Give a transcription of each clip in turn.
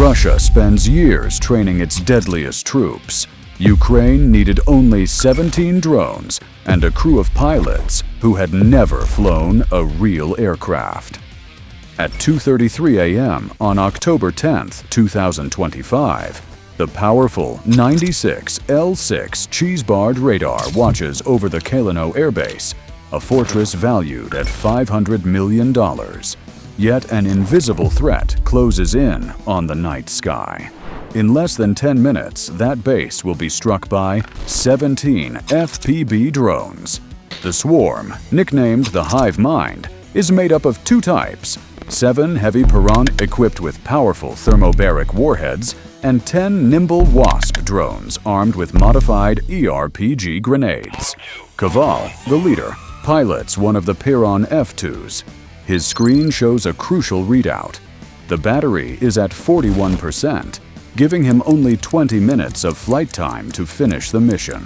Russia spends years training its deadliest troops. Ukraine needed only 17 drones and a crew of pilots who had never flown a real aircraft. At 2:33 a.m. on October 10, 2025, the powerful 96 L6 Cheesebard radar watches over the Kalino airbase, a fortress valued at $500 million. Yet an invisible threat closes in on the night sky. In less than 10 minutes, that base will be struck by 17 FPV drones. The swarm, nicknamed the Hive Mind, is made up of two types: 7 heavy Piran equipped with powerful thermobaric warheads and 10 nimble Wasp drones armed with modified ERPG grenades. Kaval, the leader, pilots one of the Piran F2s. His screen shows a crucial readout. The battery is at 41%, giving him only 20 minutes of flight time to finish the mission.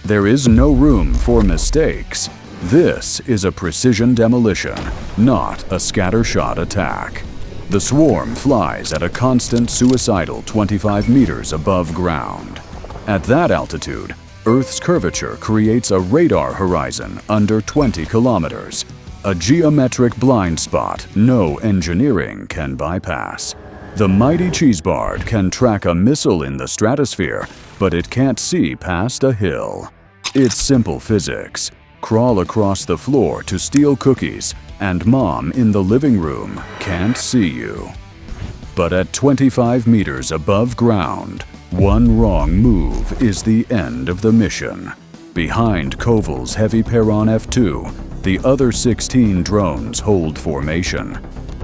There is no room for mistakes. This is a precision demolition, not a scattershot attack. The swarm flies at a constant suicidal 25 meters above ground. At that altitude, Earth's curvature creates a radar horizon under 20 kilometers, a geometric blind spot no engineering can bypass. The mighty Cheesebard can track a missile in the stratosphere, but it can't see past a hill. It's simple physics. Crawl across the floor to steal cookies, and mom in the living room can't see you. But at 25 meters above ground, one wrong move is the end of the mission. Behind Koval's heavy Piran F2, the other 16 drones hold formation.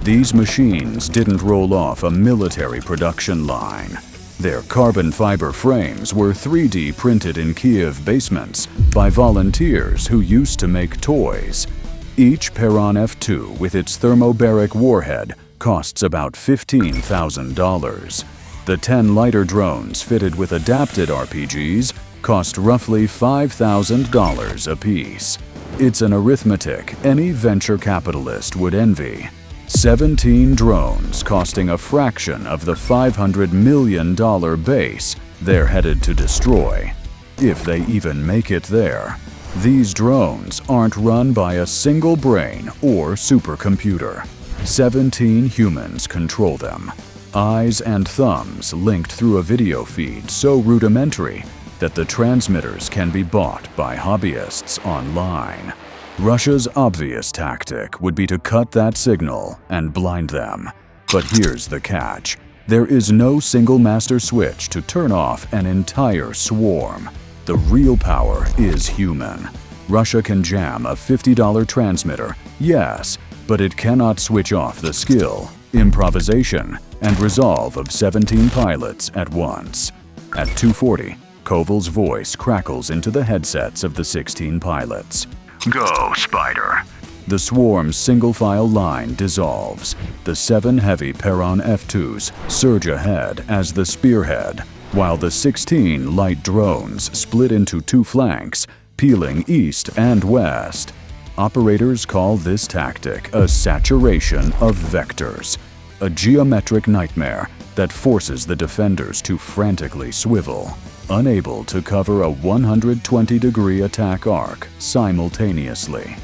These machines didn't roll off a military production line. Their carbon fiber frames were 3D printed in Kiev basements by volunteers who used to make toys. Each Piran F2 with its thermobaric warhead costs about $15,000. The 10 lighter drones fitted with adapted RPGs cost roughly $5,000 apiece. It's an arithmetic any venture capitalist would envy. 17 drones costing a fraction of the $500 million base they're headed to destroy, if they even make it there. These drones aren't run by a single brain or supercomputer. 17 humans control them. Eyes and thumbs linked through a video feed so rudimentary that the transmitters can be bought by hobbyists online. Russia's obvious tactic would be to cut that signal and blind them. But here's the catch. There is no single master switch to turn off an entire swarm. The real power is human. Russia can jam a $50 transmitter, yes, but it cannot switch off the skill, improvisation, and resolve of 17 pilots at once. At 2:40, Koval's voice crackles into the headsets of the 16 pilots. "Go, Spider." The swarm's single-file line dissolves. The 7 heavy Piran F2s surge ahead as the spearhead, while the 16 light drones split into 2 flanks, peeling east and west. Operators call this tactic a saturation of vectors, a geometric nightmare that forces the defenders to frantically swivel, unable to cover a 120-degree attack arc simultaneously.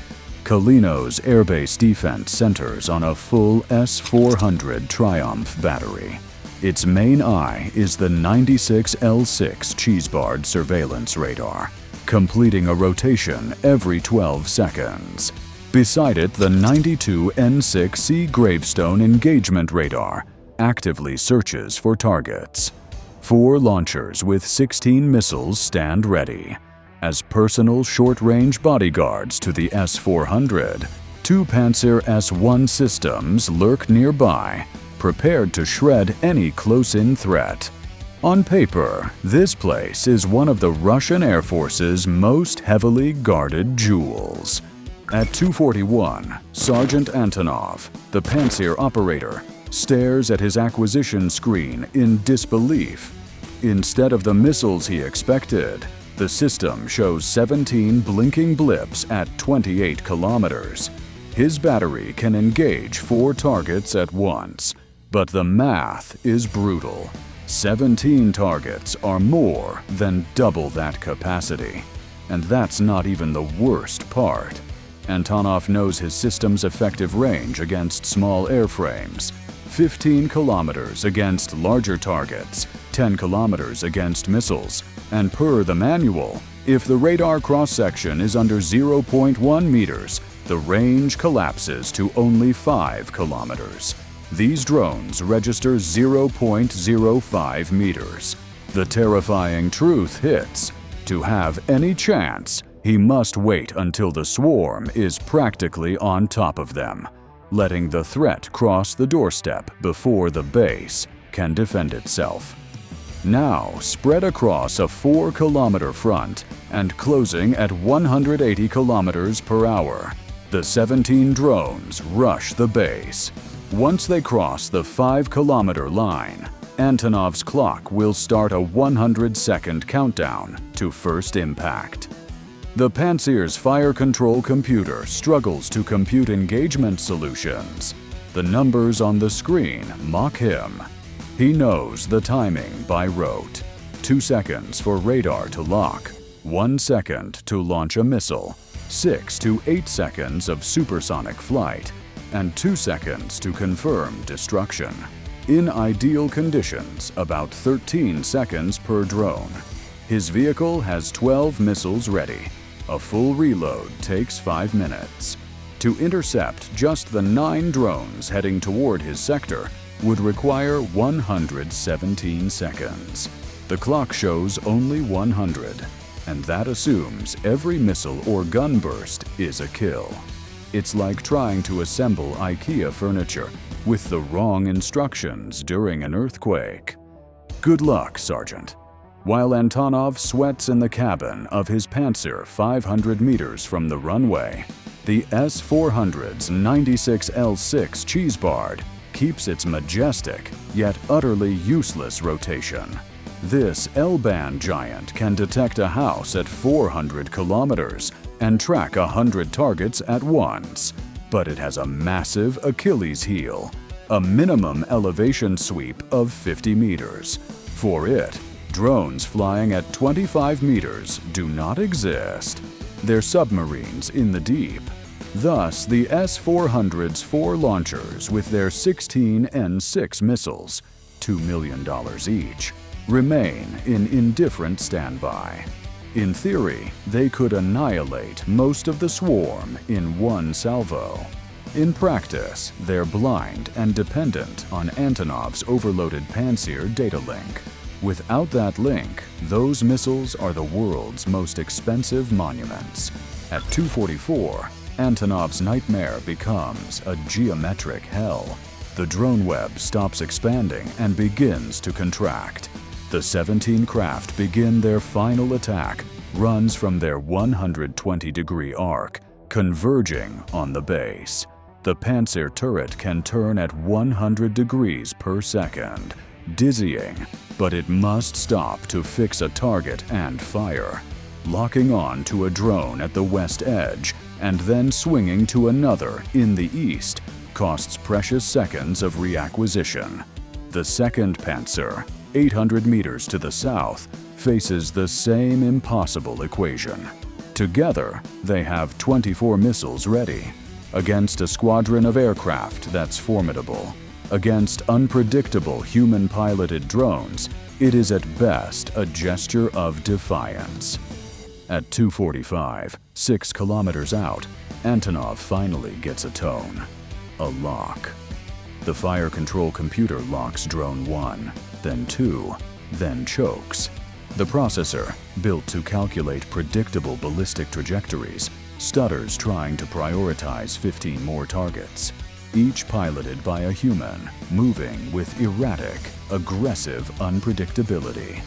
Kalino's airbase defense centers on a full S-400 Triumph battery. Its main eye is the 96 L6 Cheesebard surveillance radar, completing a rotation every 12 seconds. Beside it, the 92 N6C Gravestone engagement radar actively searches for targets. 4 launchers with 16 missiles stand ready. As personal short-range bodyguards to the S-400, 2 Panzer S-1 systems lurk nearby, prepared to shred any close-in threat. On paper, this place is one of the Russian Air Force's most heavily guarded jewels. At 2:41, Sergeant Antonov, the Panzer operator, stares at his acquisition screen in disbelief. Instead of the missiles he expected, the system shows 17 blinking blips at 28 kilometers. His battery can engage 4 targets at once. But the math is brutal. 17 targets are more than double that capacity. And that's not even the worst part. Antonov knows his system's effective range against small airframes. 15 kilometers against larger targets, 10 kilometers against missiles, and per the manual, if the radar cross-section is under 0.1 meters, the range collapses to only 5 kilometers. These drones register 0.05 meters. The terrifying truth hits. To have any chance, he must wait until the swarm is practically on top of them, letting the threat cross the doorstep before the base can defend itself. Now spread across a 4-kilometer front and closing at 180 kilometers per hour, the 17 drones rush the base. Once they cross the 5-kilometer line, Antonov's clock will start a 100-second countdown to first impact. The Pantsir's fire control computer struggles to compute engagement solutions. The numbers on the screen mock him. He knows the timing by rote. 2 seconds for radar to lock, 1 second to launch a missile, 6 to 8 seconds of supersonic flight, and 2 seconds to confirm destruction. In ideal conditions, about 13 seconds per drone. His vehicle has 12 missiles ready. A full reload takes 5 minutes. To intercept just the 9 drones heading toward his sector would require 117 seconds. The clock shows only 100, and that assumes every missile or gun burst is a kill. It's like trying to assemble IKEA furniture with the wrong instructions during an earthquake. Good luck, Sergeant. While Antonov sweats in the cabin of his Pantsir 500 meters from the runway, the S-400's 96L6 Cheesebard keeps its majestic yet utterly useless rotation. This L-band giant can detect a house at 400 kilometers and track 100 targets at once. But it has a massive Achilles heel, a minimum elevation sweep of 50 meters. For it, drones flying at 25 meters do not exist. They're submarines in the deep. Thus, the S-400's 4 launchers with their 16 N-6 missiles, $2 million each, remain in indifferent standby. In theory, they could annihilate most of the swarm in one salvo. In practice, they're blind and dependent on Antonov's overloaded Pantsir data link. Without that link, those missiles are the world's most expensive monuments. At 2:44, Antonov's nightmare becomes a geometric hell. The drone web stops expanding and begins to contract. The 17 craft begin their final attack, runs from their 120-degree arc, converging on the base. The Pantsir turret can turn at 100 degrees per second. Dizzying, but it must stop to fix a target and fire. Locking on to a drone at the west edge and then swinging to another in the east costs precious seconds of reacquisition. The second Pantsir, 800 meters to the south, faces the same impossible equation. Together, they have 24 missiles ready. Against a squadron of aircraft that's formidable, against unpredictable human-piloted drones, it is at best a gesture of defiance. At 2:45, 6 kilometers out, Antonov finally gets a tone. A lock. The fire control computer locks drone 1, then 2, then chokes. The processor, built to calculate predictable ballistic trajectories, stutters trying to prioritize 15 more targets, each piloted by a human, moving with erratic, aggressive unpredictability.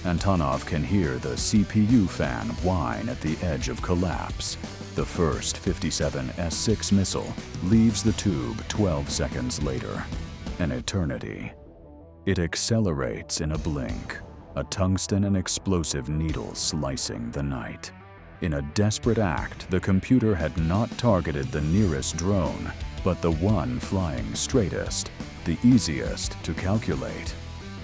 Antonov can hear the CPU fan whine at the edge of collapse. The first 57 S-6 missile leaves the tube 12 seconds later. An eternity. It accelerates in a blink, a tungsten and explosive needle slicing the night. In a desperate act, the computer had not targeted the nearest drone, but the one flying straightest. the easiest to calculate.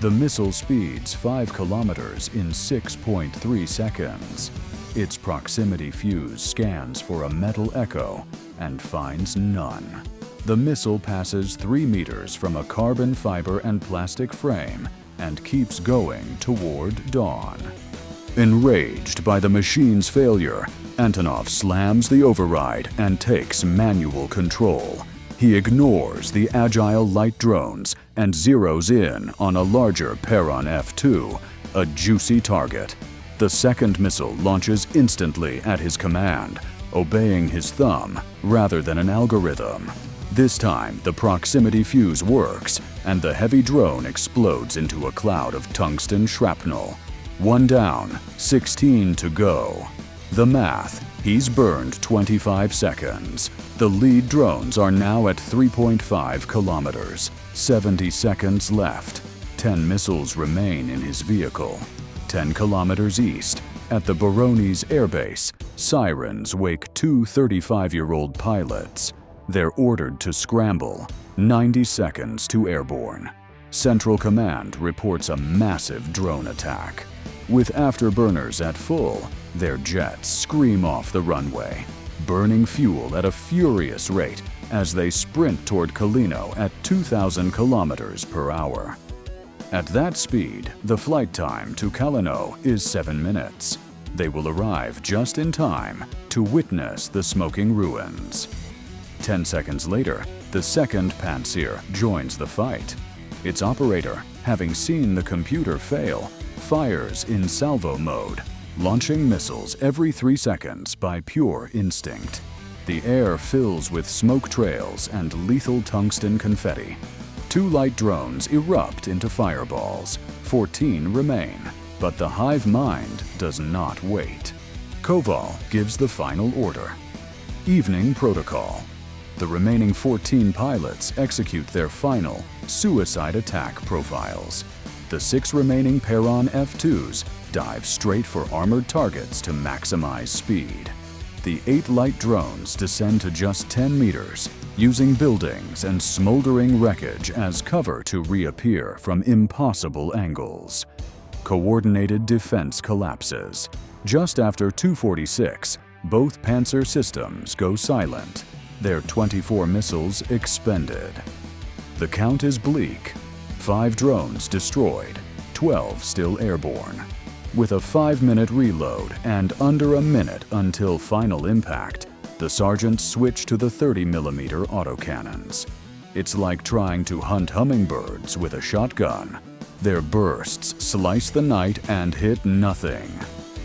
The missile speeds 5 kilometers in 6.3 seconds. Its proximity fuse scans for a metal echo and finds none. The missile passes 3 meters from a carbon fiber and plastic frame and keeps going toward dawn. Enraged by the machine's failure, Antonov slams the override and takes manual control. He ignores the agile light drones and zeroes in on a larger Perron F-2, a juicy target. The second missile launches instantly at his command, obeying his thumb rather than an algorithm. This time, the proximity fuse works, and the heavy drone explodes into a cloud of tungsten shrapnel. 1 down, 16 to go. The math: he's burned 25 seconds. The lead drones are now at 3.5 kilometers. 70 seconds left. 10 missiles remain in his vehicle. 10 kilometers east, at the Voronezh airbase, sirens wake 2 35-year-old pilots. They're ordered to scramble. 90 seconds to airborne. Central Command reports a massive drone attack. With afterburners at full, their jets scream off the runway, burning fuel at a furious rate as they sprint toward Kalino at 2,000 kilometers per hour. At that speed, the flight time to Kalino is 7 minutes. They will arrive just in time to witness the smoking ruins. 10 seconds later, the second Pantsir joins the fight. Its operator, having seen the computer fail, fires in salvo mode, launching missiles every 3 seconds by pure instinct. The air fills with smoke trails and lethal tungsten confetti. 2 light drones erupt into fireballs. 14 remain, but the hive mind does not wait. Koval gives the final order. Evening protocol. The remaining 14 pilots execute their final suicide attack profiles. The 6 remaining Perron F-2s dive straight for armored targets to maximize speed. The 8 light drones descend to just 10 meters, using buildings and smoldering wreckage as cover to reappear from impossible angles. Coordinated defense collapses. Just after 2:46, both Panzer systems go silent, their 24 missiles expended. The count is bleak. 5 drones destroyed, 12 still airborne. With a 5-minute reload and under a minute until final impact, the sergeants switch to the 30mm autocannons. It's like trying to hunt hummingbirds with a shotgun. Their bursts slice the night and hit nothing.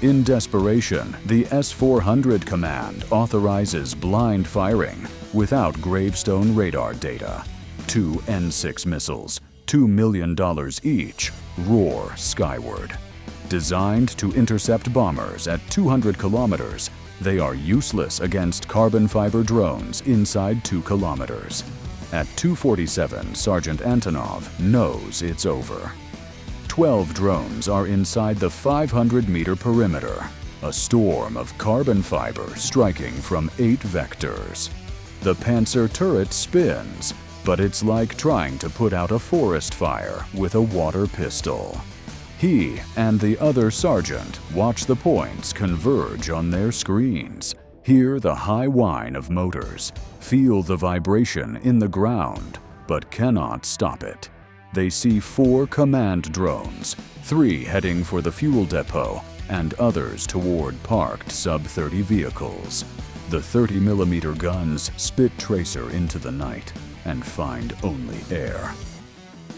In desperation, the S-400 command authorizes blind firing without gravestone radar data. 2 N-6 missiles, $2 million each, roar skyward. Designed to intercept bombers at 200 kilometers, they are useless against carbon fiber drones inside 2 kilometers. At 2:47, Sergeant Antonov knows it's over. 12 drones are inside the 500-meter perimeter, a storm of carbon fiber striking from 8 vectors. The Panzer turret spins, but it's like trying to put out a forest fire with a water pistol. He and the other sergeant watch the points converge on their screens, hear the high whine of motors, feel the vibration in the ground, but cannot stop it. They see 4 command drones, 3 heading for the fuel depot and others toward parked sub-30 vehicles. The 30mm guns spit tracer into the night and find only air.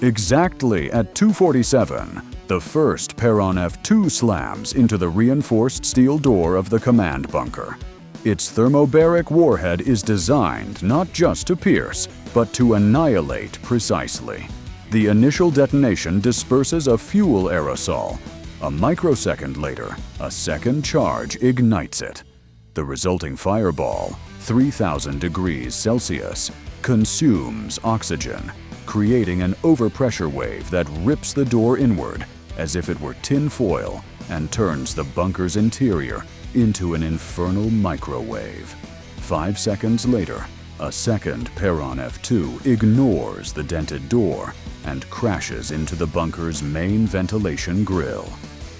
Exactly at 2:47, the first Perron F-2 slams into the reinforced steel door of the command bunker. Its thermobaric warhead is designed not just to pierce, but to annihilate precisely. The initial detonation disperses a fuel aerosol. A microsecond later, a second charge ignites it. The resulting fireball, 3,000 degrees Celsius, consumes oxygen, creating an overpressure wave that rips the door inward as if it were tin foil and turns the bunker's interior into an infernal microwave. 5 seconds later, A second Perron F-2 ignores the dented door and crashes into the bunker's main ventilation grill.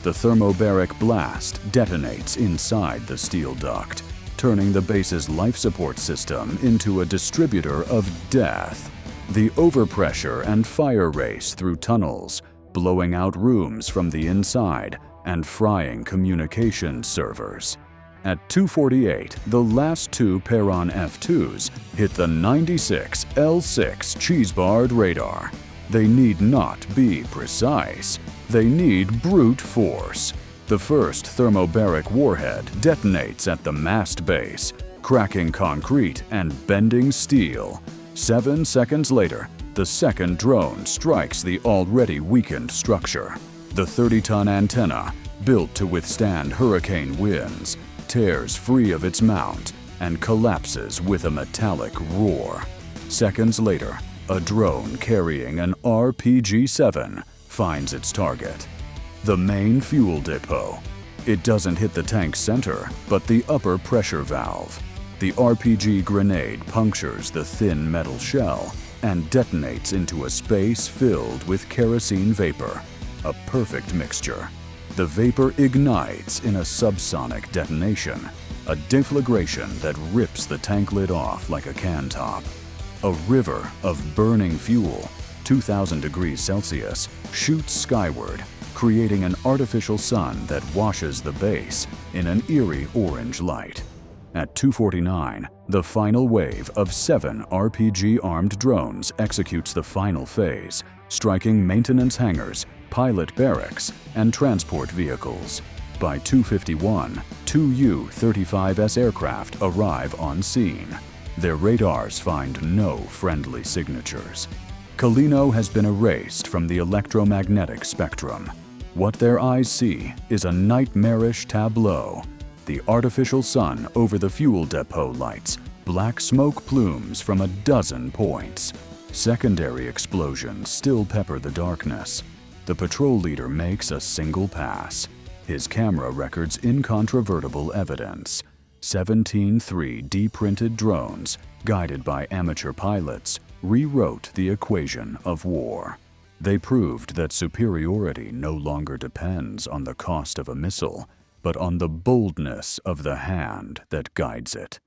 The thermobaric blast detonates inside the steel duct, turning the base's life support system into a distributor of death. The overpressure and fire race through tunnels, blowing out rooms from the inside and frying communications servers. At 2:48, the last two Perron F-2s hit the 96 L6 cheesebarred radar. They need not be precise. They need brute force. The first thermobaric warhead detonates at the mast base, cracking concrete and bending steel. 7 seconds later, the second drone strikes the already weakened structure. The 30-ton antenna, built to withstand hurricane winds, tears free of its mount and collapses with a metallic roar. Seconds later, a drone carrying an RPG-7 finds its target. The main fuel depot. It doesn't hit the tank's center, but the upper pressure valve. The RPG grenade punctures the thin metal shell and detonates into a space filled with kerosene vapor, a perfect mixture. The vapor ignites in a subsonic detonation, a deflagration that rips the tank lid off like a can top. A river of burning fuel, 2,000 degrees Celsius, shoots skyward, creating an artificial sun that washes the base in an eerie orange light. At 2:49, the final wave of 7 RPG-armed drones executes the final phase, striking maintenance hangars, pilot barracks, and transport vehicles. By 2:51, 2 U-35S aircraft arrive on scene. Their radars find no friendly signatures. Kalino has been erased from the electromagnetic spectrum. What their eyes see is a nightmarish tableau. The artificial sun over the fuel depot lights black smoke plumes from a dozen points. Secondary explosions still pepper the darkness. The patrol leader makes a single pass. His camera records incontrovertible evidence. 17 3D-printed drones, guided by amateur pilots, rewrote the equation of war. They proved that superiority no longer depends on the cost of a missile, but on the boldness of the hand that guides it.